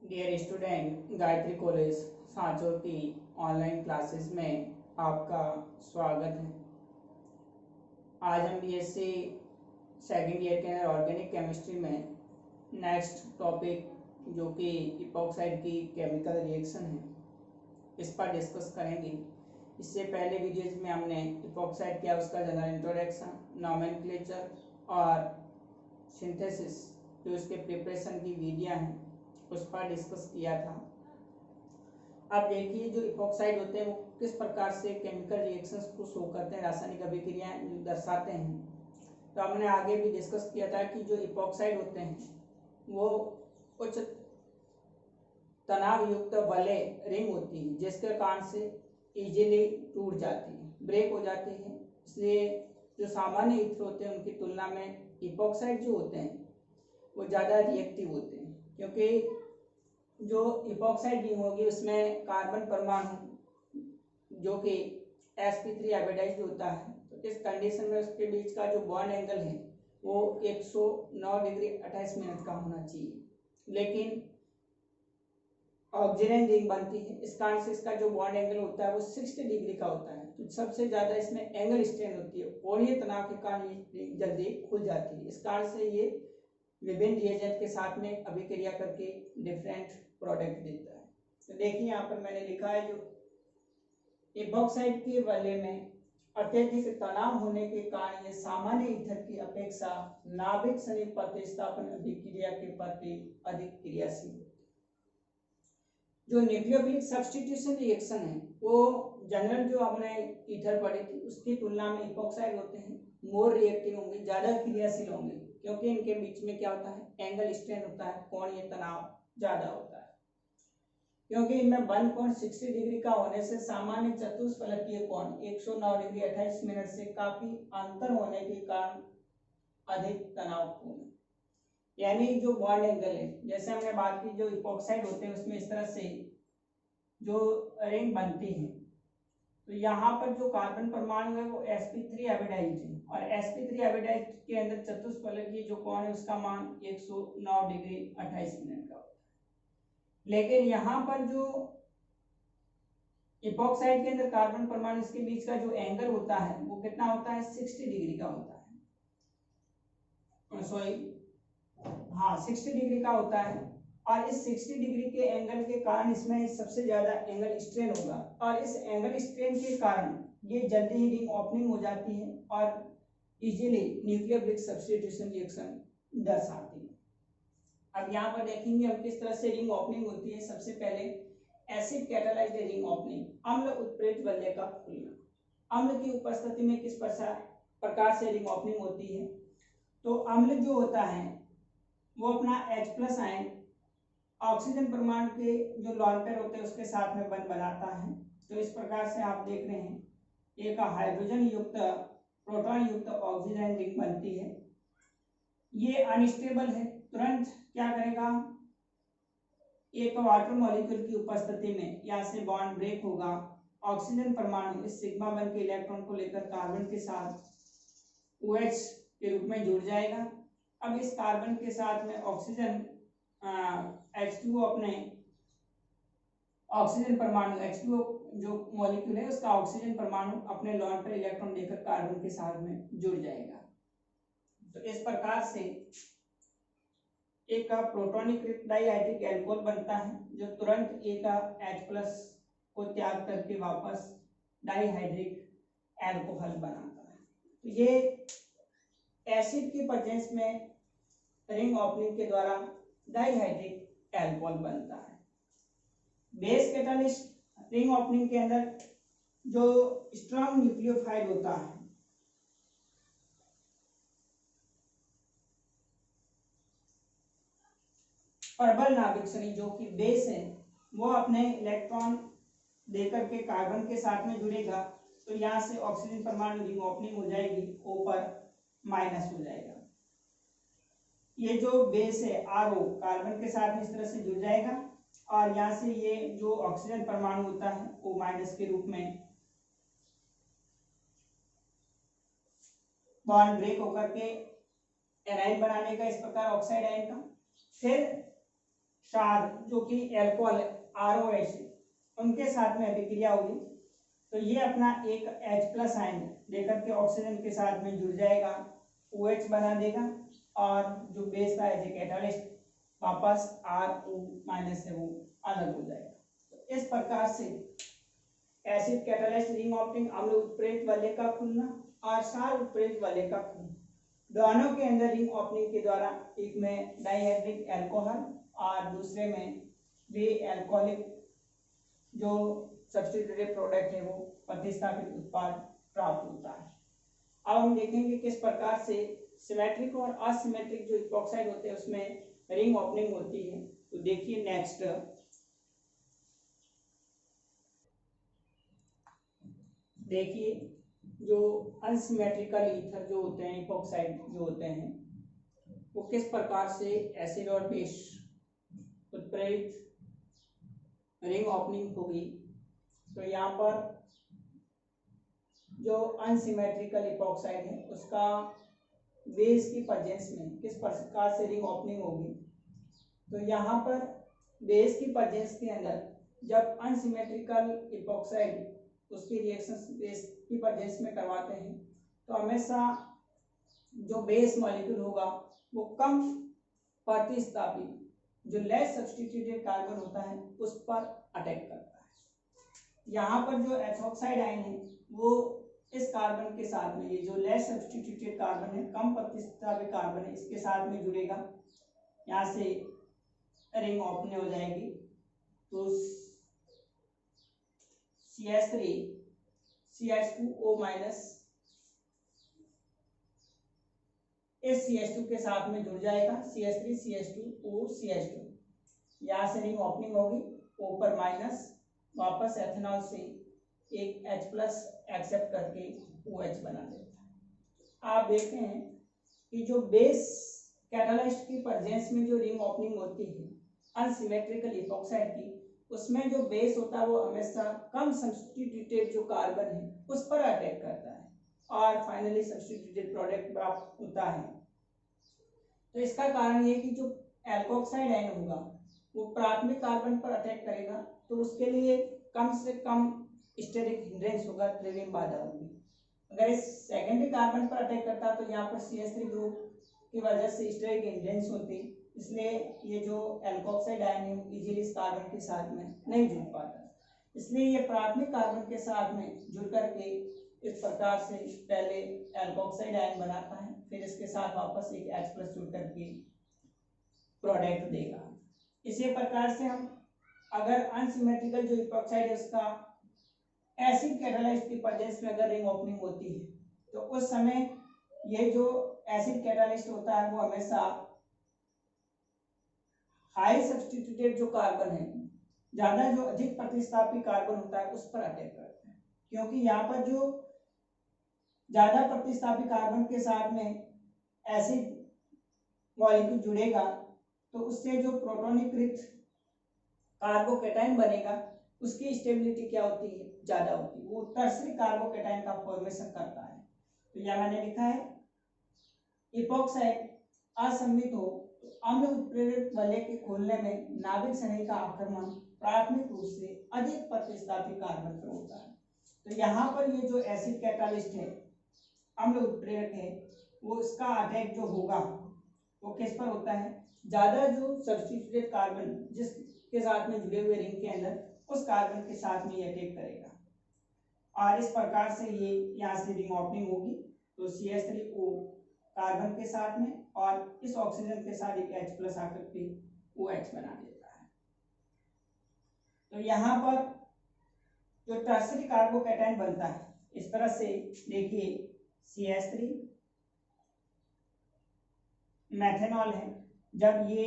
Dear student, Gayatri college Sanchore की online classes में आपका स्वागत है। आज हम बीएससी सेकेंड ईयर के अंदर ऑर्गेनिक केमिस्ट्री में नेक्स्ट टॉपिक जो कि इपॉक्साइड की केमिकल रिएक्शन है, इस पर डिस्कस करेंगे। इससे पहले वीडियोज में हमने इपॉक्साइड क्या, उसका जनरल इंट्रोडक्शन, नॉमेनक्लेचर और सिंथेसिस, जो इसके प्रिपरेशन की विधियाँ हैं, उस पर डिस्कस किया था। अब देखिए, जो इपॉक्साइड होते हैं वो किस प्रकार से केमिकल रिएक्शंस को शो करते हैं, रासायनिक अभिक्रियाएं दर्शाते हैं। तो हमने आगे भी डिस्कस किया था कि जो इपॉक्साइड होते हैं वो उच्च तनाव युक्त वलय रिंग होती है, जिसके कारण से इजीली टूट जाती है, ब्रेक हो जाती है। इसलिए जो सामान्य ईथर होते हैं उनकी तुलना में इपॉक्साइड जो होते हैं वो ज़्यादा रिएक्टिव होते हैं, क्योंकि जो इपॉक्साइड रिंग होगी उसमें कार्बन परमाणु जो कि sp3 हाइब्रिडाइज्ड होता है, तो इस कंडीशन में उसके बीच का जो बॉन्ड एंगल है वो 109 डिग्री 28 मिनट का होना चाहिए। लेकिन ऑक्सीजन रिंग बनती है, इस कारण से इसका जो बॉन्ड एंगल होता है वो 60 डिग्री का होता है, तो सबसे ज़्यादा इसमें एंगल स्ट्रेन होती है और ये तनाव के कारण ये रिंग जल्दी खुल जाती है। इस कारण से ये विभिन्न रिएजेंट के साथ में अभिक्रिया करके डिफरेंट प्रोडक्ट देता है। तो देखिए यहाँ पर मैंने लिखा है, जो इपॉक्साइड के वलय में अत्यधिक तनाव होने के कारण ये सामान्य ईथर की अपेक्षा नाभिक समीप प्रतिस्थापन अभिक्रिया के प्रति अधिक क्रियाशील होते हैं। जो न्यूक्लियोफिलिक सब्स्टिट्यूशन रिएक्शन है वो जनरल जो हमने ईथर पढ़ी थी उसकी तुलना में इपॉक्साइड होते हैं मोर रिएक्टिव होंगे, ज्यादा क्रियाशील होंगे, क्योंकि इनके बीच में क्या होता है, एंगल स्ट्रेन होता है, कोणीय तनाव ज्यादा होता है। क्योंकि इनमें बंद कोण 60 डिग्री का होने से सामान्य चतुष्फलकीय कोण 109 डिग्री 28 मिनट से काफी अंतर होने के कारण अधिक तनावपूर्ण, यानी जो बॉन्ड एंगल है, जैसे हमने बात की जो इपॉक्साइड होते हैं उसमें इस तरह से जो रिंग बनती है, तो यहाँ पर जो कार्बन परमाणु है वो sp3 हाइब्रिडाइज्ड है और sp3 हाइब्रिडाइज्ड के अंदर चतुष्फलकीय जो कोण है उसका मान 109 डिग्री 28 मिनट का होता है। लेकिन यहाँ पर जो इपॉक्साइड के अंदर कार्बन परमाणु इसके बीच का जो एंगल होता है वो कितना होता है, 60 डिग्री का होता है, सॉरी हाँ 60 डिग्री का होता है। और इस 60 डिग्री के एंगल के कारण इसमें सबसे ज्यादा एंगल स्ट्रेन होगा और इस एंगल स्ट्रेन के कारण ये जल्दी ही रिंग ओपनिंग हो जाती है और इजीली न्यूक्लियोफिलिक सब्स्टिट्यूशन रिएक्शन दर्शाती है। अब यहाँ पर देखेंगे हम किस तरह से रिंग ओपनिंग होती है। सबसे पहले एसिड कैटालाइज्ड रिंग ओपनिंग, अम्ल उत्प्रेरित वलय का खुलना। अम्ल की उपस्थिति में किस प्रकार से रिंग ओपनिंग होती है, तो अम्ल जो होता है वो अपना H+ आयन ऑक्सीजन परमाणु के जो लॉन पेयर होते हैं उसके साथ में बंध बनाता है। तो इस प्रकार से आप देख रहे हैं एक हाइड्रोजन युक्त प्रोटॉन युक्त ऑक्सीजन रिंग बनती है। ये अनस्टेबल है, तुरंत क्या करेगा, एक वाटर मॉलिक्यूल की उपस्थिति में यहाँ से बॉन्ड ब्रेक होगा, ऑक्सीजन परमाणु इस सिग्मा बंध के इलेक्ट्रॉन को लेकर कार्बन के साथ OH के रूप में जुड़ जाएगा। अब इस कार्बन के साथ में ऑक्सीजन H2O अपने ऑक्सीजन परमाणु H2O जो मॉलिक्यूल है उसका ऑक्सीजन परमाणु अपने लॉन पर इलेक्ट्रॉन देकर कार्बन के साथ में जुड़ जाएगा। तो इस प्रकार से एक प्रोटोनीकृत डाइहाइड्रिक एल्कोहल बनता है जो तुरंत एक H+ को त्याग करके वापस डाइहाइड्रिक एल्कोहल बनाता है। तो ये एसिड की प्रेजेंस में रिंग ओपनिंग के द्वारा डाइहाइड्रिक एल्कोहल बनता है। बेस कैटालिस्ट रिंग ओपनिंग के अंदर जो स्ट्रॉन्ग न्यूक्लियोफाइल होता है प्रबल नाभिक शरीर जो कि बेस है वो अपने इलेक्ट्रॉन देकर के कार्बन के साथ में जुड़ेगा, तो यहाँ से ऑक्सीजन परमाणु रिंग ओपनिंग हो जाएगी, O हो जाएगा। ये जो बेस है RO कार्बन के साथ में इस तरह से जुड़ जाएगा और यहाँ से ये जो ऑक्सीजन परमाणु होता है O- के रूप में बॉन्ड ब्रेक होकर के एनाइन बनाने का, इस प्रकार ऑक्साइड आयन का। फिर क्षार जो कि अल्कोहल ROH उनके साथ में अभिक्रिया हुई तो ये अपना एक H+ आयन लेकर के ऑक्सीजन के साथ में जुड़ जाएगा, OH बना देगा और जो बेस था एज ए कैटालिस्ट वापस RO- से वो अलग हो जाएगा। तो इस प्रकार से एसिड कैटालिस्ट रिंग ऑप्टिंग अम्ल उत्प्रेरक वलय का खुलना और क्षार उत्प्रेरक वलय का खुलना, दोनों के अंदर रिंग ओपनिंग के द्वारा एक में डाइहाइड्रिक अल्कोहल और दूसरे में वे अल्कोहलिक जो सब्स्टिट्यूटेड प्रोडक्ट है वो प्रतिस्थापित उत्पाद प्राप्त होता है। अब हम देखेंगे किस प्रकार से सिमेट्रिक और असिमेट्रिक जो इपॉक्साइड होते हैं उसमें रिंग ओपनिंग होती है। तो देखिए नेक्स्ट, देखिए जो अनसिमेट्रिकल ईथर जो होते हैं, इपॉक्साइड जो होते हैं, वो किस प्रकार से एसिड और बेस उत्प्रेरित रिंग ओपनिंग होगी। तो यहाँ पर जो अनसिमेट्रिकल इपॉक्साइड है उसका बेस की प्रेजेंस में किस प्रकार से रिंग ओपनिंग होगी। तो यहाँ पर बेस की प्रेजेंस के अंदर जब अनसिमेट्रिकल इपॉक्साइड उसकी रिएक्शन बेस की प्रेजेंस में करवाते हैं तो हमेशा जो बेस मॉलिक्यूल होगा वो कम प्रतिस्थापित जो लेस सब्स्टिट्यूटेड कार्बन होता है उस पर अटैक करता है। यहाँ पर जो एथोक्साइड आयन है वो इस कार्बन के साथ में, ये जो लेस सब्स्टिट्यूटेड कार्बन है, कम प्रतिस्थापित कार्बन है, इसके साथ में जुड़ेगा, यहाँ से रिंग ओपन हो जाएगी। तो CH3 CH2O- इस CH2 के साथ में जुड़ जाएगा, CH3 CH2O CH2, यहाँ से रिंग ओपनिंग होगी, O पर माइनस, वापस एथेनॉल से एक H+ एक्सेप्ट करके OH बना देता है। आप देखते हैं कि जो बेस कैटालिस्ट की प्रेजेंस में जो रिंग ओपनिंग होती है अनसिमेट्रिकल इपॉक्साइड की, उसमें जो बेस होता है वो हमेशा कम सब्स्टिट्यूटेड जो कार्बन है उस पर अटैक करता है और फाइनली सब्स्टिट्यूटेड प्रोडक्ट प्राप्त होता है। तो इसका कारण ये कि जो एल्कोक्साइड आयन होगा वो प्राथमिक कार्बन पर अटैक करेगा तो उसके लिए कम से कम स्टेरिक हिंड्रेंस होगा, त्रिविम बाधा होगी। अगर इस सेकेंडरी कार्बन पर अटैक करता तो यहाँ पर CH3 ग्रुप की वजह से स्टेरिक हिंड्रेंस होती, इसलिए ये जो एल्कोक्साइड आयन है इजीली इस कार्बन के साथ में नहीं जुड़ पाता, इसलिए ये प्राथमिक कार्बन के साथ में जुड़ करके इस प्रकार से पहले एल्कोक्साइड आयन बनाता है, फिर इसके साथ वापस एक H+ जुड़ करके प्रोडक्ट देगा। इसी प्रकार से हम अगर अनसिमेट्रिकल जो इपॉक्साइड है उसका एसिड कैटालाइस्ट की प्रेजेंस में अगर रिंग ओपनिंग होती है तो उस समय ये जो एसिड कैटालिस्ट होता है वो हमेशा हाई सब्स्टिट्यूटेड जो कार्बन है, ज्यादा जो अधिक प्रतिस्थापित कार्बन होता है उस पर अटैक करता है, क्योंकि यहाँ पर जो ज्यादा प्रतिस्थापित कार्बन के साथ में एसिड मॉलिक्यूल जुड़ेगा तो उससे जो प्रोटोनीकृत कार्बोकेटाइन बनेगा उसकी स्टेबिलिटी क्या होती है, ज्यादा होती है, वो टर्सरी कार्बोकेटाइन का फॉर्मेशन करता है। तो यह मैंने लिखा है इपॉक्साइड असममित हो तो अम्ल उत्प्रेरक वलय के खोलने में नाभिक श्रेणी का आक्रमण प्राथमिक रूप से अधिक प्रतिस्थापित कार्बन पर होता है। तो यहाँ पर ये जो एसिड कैटालिस्ट है, अम्ल उत्प्रेरक है, वो इसका अटैक जो होगा वो किस पर होता है, ज्यादा जो सब्स्टिट्यूटेड कार्बन जिसके साथ में जुड़े हुए रिंग के अंदर उस कार्बन के साथ में ये अटैक करेगा और इस प्रकार से ये यहाँ से रिंग ओपनिंग होगी। तो CH3O कार्बन के साथ में और इस ऑक्सीजन के साथ एक H+ आकर के OH बना देता है। तो यहाँ पर जो टर्सरी कार्बोकेटाइन बनता है इस तरह से देखिए, CH3 मेथेनॉल है, जब ये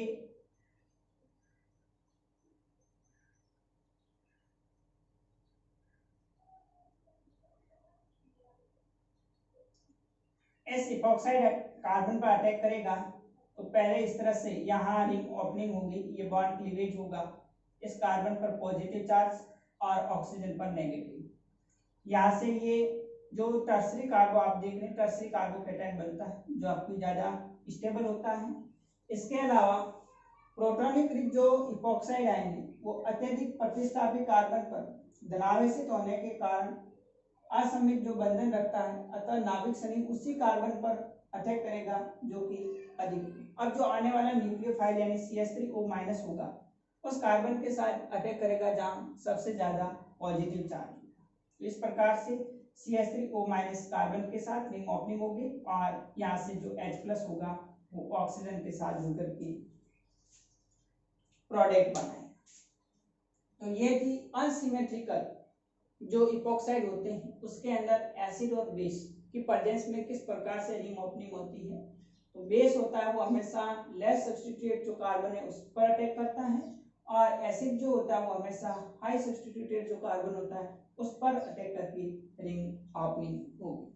इस इपॉक्साइड कार्बन पर अटैक करेगा तो पहले इस तरह से यहाँ रिंग ओपनिंग होगी, ये बॉन्ड क्लीवेज होगा, इस कार्बन पर पॉजिटिव चार्ज और ऑक्सीजन पर नेगेटिव, यहाँ से ये जो टर्सरी कार्बो आप देख रहे हैं टर्सरी कार्बोकेटाइन बनता है जो आपकी ज्यादा स्टेबल होता है। इसके अलावा प्रोटॉनिक रिच जो इपॉक्साइड आयन है वो अत्यधिक प्रतिस्थापी कार्बन पर धनावेशित होने के कारण असममित जो बंधन रखता है, अतः नाभिक शरीर उसी कार्बन पर अटैक करेगा जो कि अधिक। अब जो आने वाला न्यूक्लियोफाइल यानी CH3O- होगा उस कार्बन के साथ अटैक करेगा जहां सबसे ज्यादा पॉजिटिव चार्ज होगा। तो इस प्रकार से CH3O- कार्बन के साथ रिंग ओपनिंग होगी और यहाँ से जो H+ होगा वो ऑक्सीजन के साथ जुड़कर के प्रोडक्ट बनाएगा। तो ये थी अनसिमेट्रिकल जो इपॉक्साइड होते हैं उसके अंदर एसिड और बेस की प्रेजेंस में किस प्रकार से रिंग ओपनिंग होती है। तो बेस होता है वो हमेशा लेस सब्स्टिट्यूटेड जो कार्बन है उस पर अटैक करता है, और एसिड जो होता है वो हमेशा हाई सब्स्टिट्यूटेड जो कार्बन होता है उस पर अटैक करके रिंग ओपनिंग होगी।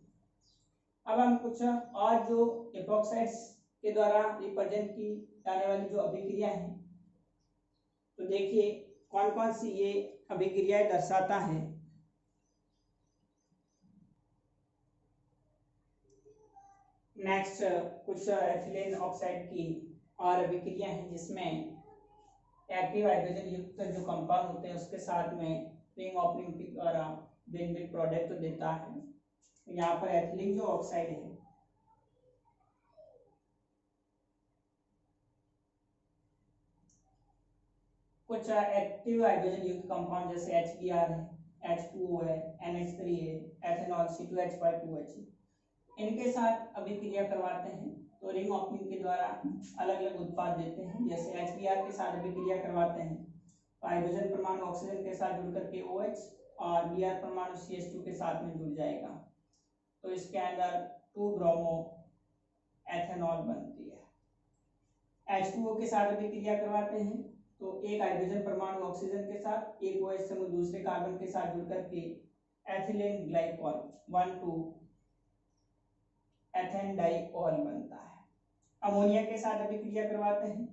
अब हम कुछ और जो इपॉक्साइड्स के द्वारा रिप्रेजेंट की जाने वाली जो अभिक्रिया है, तो देखिए कौन कौन सी ये अभिक्रियाएं दर्शाता है। नेक्स्ट कुछ एथिलीन ऑक्साइड की और अभिक्रिया है जिसमें एक्टिव हाइड्रोजन युक्त जो कंपाउंड होते हैं उसके साथ में रिंग ओपनिंग के द्वारा भिन्न प्रोडक्ट देता है। यहाँ पर एथिलीन जो ऑक्साइड है कुछ एक्टिव हाइड्रोजन युक्त कंपाउंड जैसे HBr है, H2O है, NH3 है, एथेनॉल C2H5OH इनके साथ अभिक्रिया करवाते हैं तो रिंग ओपनिंग के द्वारा अलग अलग उत्पाद देते हैं। जैसे HBr के साथ अभिक्रिया करवाते हैं तो हाइड्रोजन परमाणु ऑक्सीजन के साथ जुड़ करके OH और Br परमाणु CH2 के साथ में जुड़ जाएगा, तो इसके अंदर 2 ब्रोमो एथेनॉल बनती है। H2O के साथ अभिक्रिया करवाते हैं तो एक हाइड्रोजन परमाणु ऑक्सीजन के साथ एक OH समूह दूसरे कार्बन के साथ जुड़ करके एथिलीन ग्लाइकॉल 1,2 एथेन डाइऑल बनता है। अमोनिया के साथ अभिक्रिया करवाते हैं,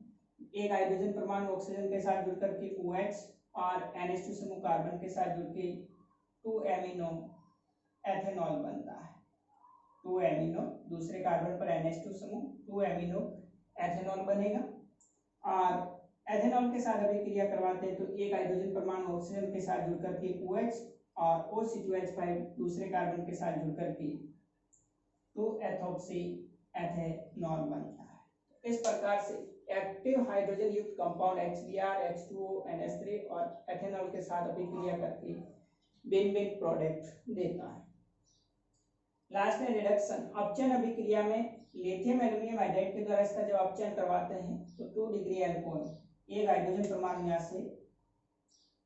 एक हाइड्रोजन परमाणु ऑक्सीजन के साथ जुड़ करके OH और NH2 समूह कार्बन के साथ जुड़ के 2 एमिनो एथेनॉल बनता है। 2 एमिनो दूसरे कार्बन पर NH2 समूह 2 एमिनो एथेनॉल बनेगा। और एथेनॉल के साथ अभिक्रिया करवाते हैं तो एक हाइड्रोजन परमाणु ऑक्सीजन के साथ जुड़ करके OH और OC2H5 दूसरे कार्बन के साथ जुड़ करके तो एथोक्सी एथेनॉल बनता है। इस प्रकार से एक्टिव हाइड्रोजन युक्त कंपाउंड HBr, H2O, NH3 और एथेनॉल के साथ अभिक्रिया करके भिन्न प्रोडक्ट देता है। लास्ट में रिडक्शन अपचयन अभिक्रिया में लिथियम एल्युमिनियम हाइड्राइड के द्वारा इसका जब अपचयन करवाते हैं तो 2 डिग्री अल्कोहल एक हाइड्रोजन परमाणु यहाँ से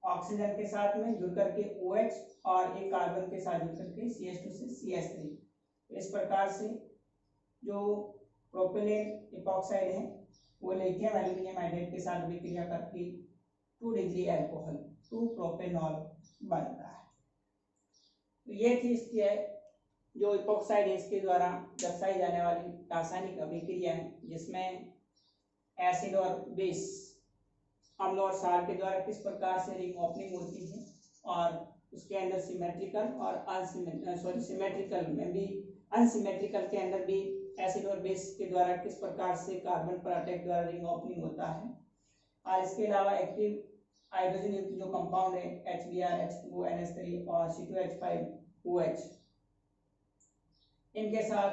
ऑक्सीजन के साथ में जुड़ करके OH और एक कार्बन के साथ जुड़ करके CH2 से CH3। इस प्रकार से जो प्रोपेलेन इपॉक्साइड है वो लिथियम एल्युमिनियम हाइड्राइड के साथ अभिक्रिया करके 2 डिग्री अल्कोहल 2 प्रोपेनॉल बनता है। तो ये थी इसकी जो इपॉक्साइड है इसके द्वारा दर्शाई जाने वाली रासायनिक अभिक्रिया है जिसमें एसिड और बेस अम्ल और क्षार के द्वारा किस प्रकार से रिंग ओपनिंग होती है, और उसके अंदर सिमेट्रिकल और सिमेट्रिकल में भी अनसिमेट्रिकल के अंदर भी एसिड और बेस के द्वारा किस प्रकार से कार्बन पर अटैक द्वारा रिंग ओपनिंग होता है। और इसके अलावा एक्टिव हाइड्रोजन युक्त जो कंपाउंड है HBr, H2O, NH3 और C2H5OH इनके साथ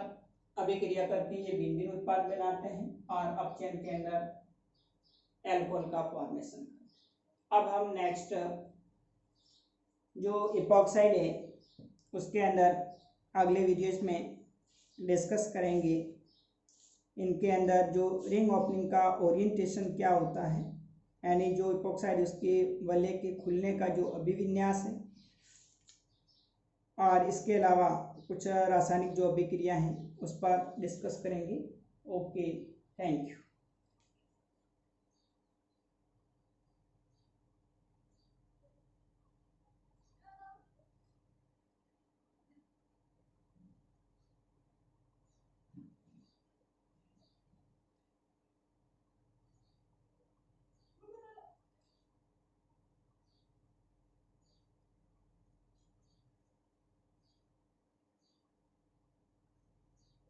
अभिक्रिया करके ये भिन्न उत्पाद बनाते हैं और अपचयन के अंदर एल्कोहल का फॉर्मेशन। अब हम नेक्स्ट जो इपॉक्साइड है उसके अंदर अगले वीडियोस में डिस्कस करेंगे इनके अंदर जो रिंग ओपनिंग का ओरिएंटेशन क्या होता है, यानी जो इपॉक्साइड उसके वलय के खुलने का जो अभिविन्यास है, और इसके अलावा कुछ रासायनिक जो अभिक्रिया हैं उस पर डिस्कस करेंगे। Okay, thank you.